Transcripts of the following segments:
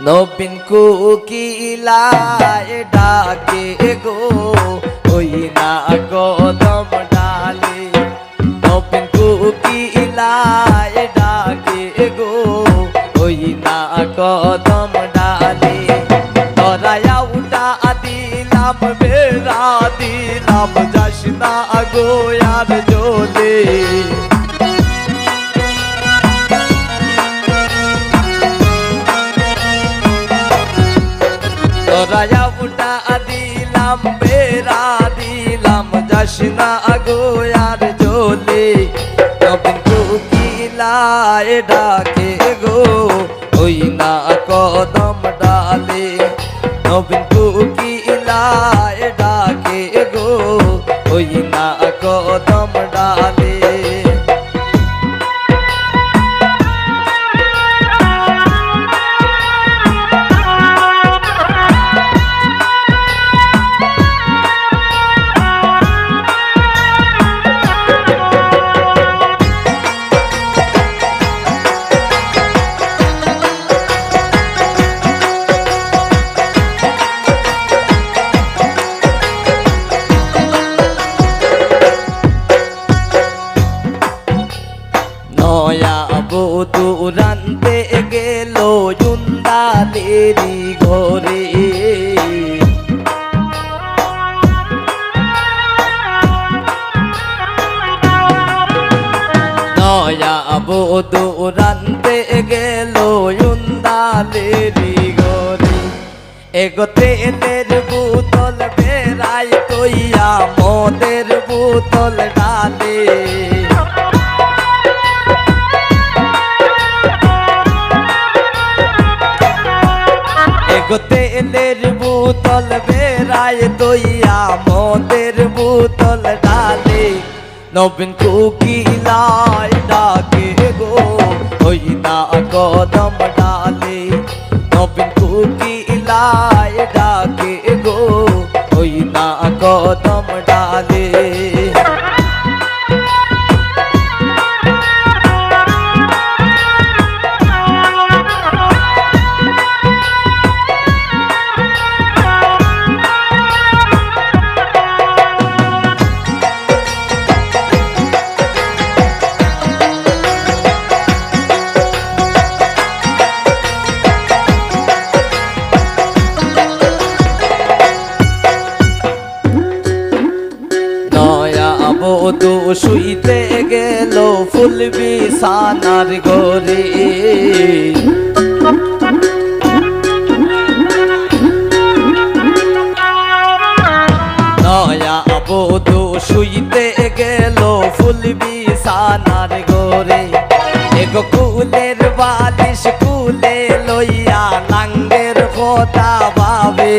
নবীন কোকিলায় ডাকে গো ওই না কদম ডালে। নবীন কোকিলায় ডাকে গো ওই না কদম ডালে। তরায়া উঠা দিলাম বেড়া দিলাম যাস না গো আর জলে। তরায়া উঠা দিলাম বেড়া দিলাম যাস না গো আর জলে। নবীন কোকিলায় ডাকে গো ওই না কদম ডালে। নবীন কোকিলায় ডাকে গো ওই না কদম ডালে। নয়া বধূ রানতে গেল জুন্দালেরি ঘরে। নয়া বধূ রানতে গেল জুন্দালেরি ঘরে। এগো তেলের বোতল বেড়াই তৈয়া মদের বোতল ডালে। তেলের বোতল বেড়ায় দইয়া মদের বোতল ডালে। নবীন কোকিলায় ডাকে গো ওই না কদম ডালে। নবীন কোকিলায় ডাকে গো ওই না কদম ডালে। বধূ শুইতে গেল ফুল বিছানার ঘরে। নয়া বধূ শুইতে গেল ফুল বিছানার ঘরে। এগো কুলের বালিশ কুলে লইয়া নাঙ্গের কথা ভাবে।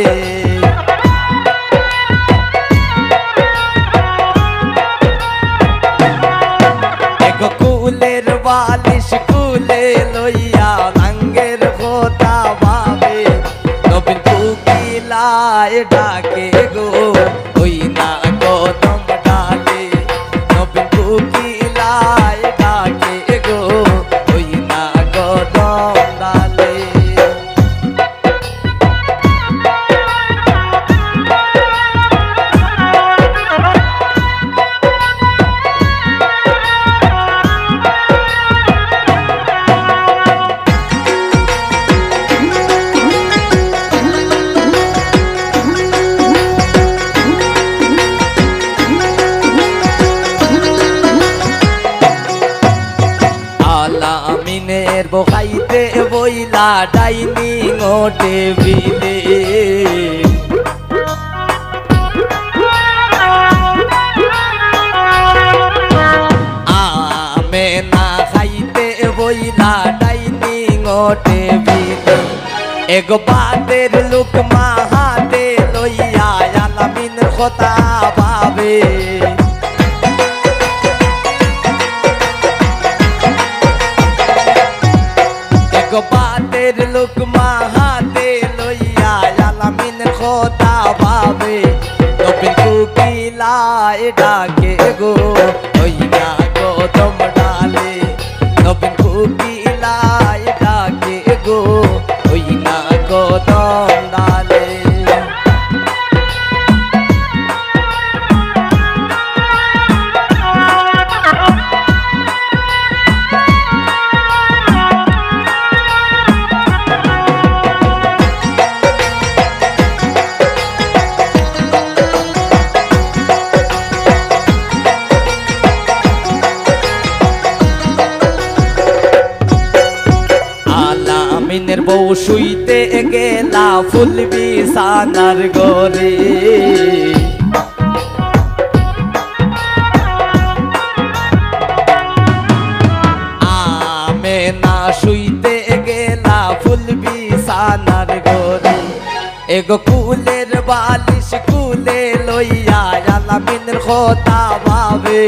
কুলের বালিশ কুলে লইয়া নাঙ্গের কথা ভাবে। নবীন কোকিলায় ডাকে গো ওই না কদম ডালে। নবীন কোকিলায় ডাকে গো ওই না কদম ডালে। আলামিনের বহাইতে বইলা ডাইনিং টেবিলে। আমেনা খাইতে বইলা ডাইনিং টেবিলে। এগো বাতের লুকমা হাতে লইয়া আলামিন কথা ভাবে। বাতের লুকমা হাতে লইয়া আলামিন কথা ভাবে। নবীন কোকিলায় ডাকে গো ওই না কদম ডালে। নবীন কোকিলায় ডাকে গো ওই না রঙের বউ শুইতে গেলা ফুল বিছানার ঘরে আমেনা শুইতে গেলা ফুল বিছানার ঘরে এগো কুলের বালিশ কুলে লইয়া আলামিনের কথা ভাবে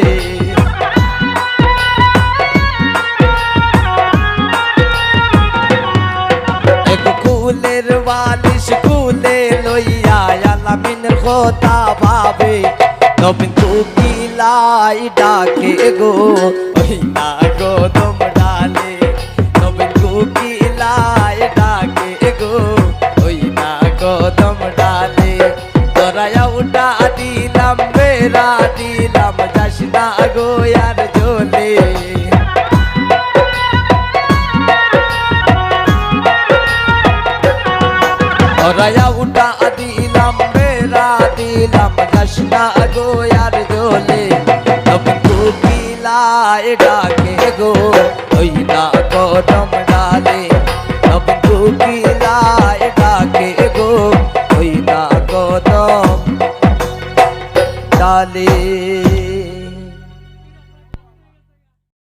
এগো কুলের বালিশ কুলে লইয়া আলামিনের কথা ভাবে নবীন কোকিলাই ডাকে গো ওই না গো তোমরালে নবীন কোকিলাই ডাকে গো ওই না গো তোমরালে তোরা উঠা দিলাম বেড়া দিলাম যাস না গো আর জলে তোরা উঠা দিলাম বেড়া দিলাম যাস না গো আর জলে নবীন কোকিলাই ডাকে গো ওই না গো তোমরা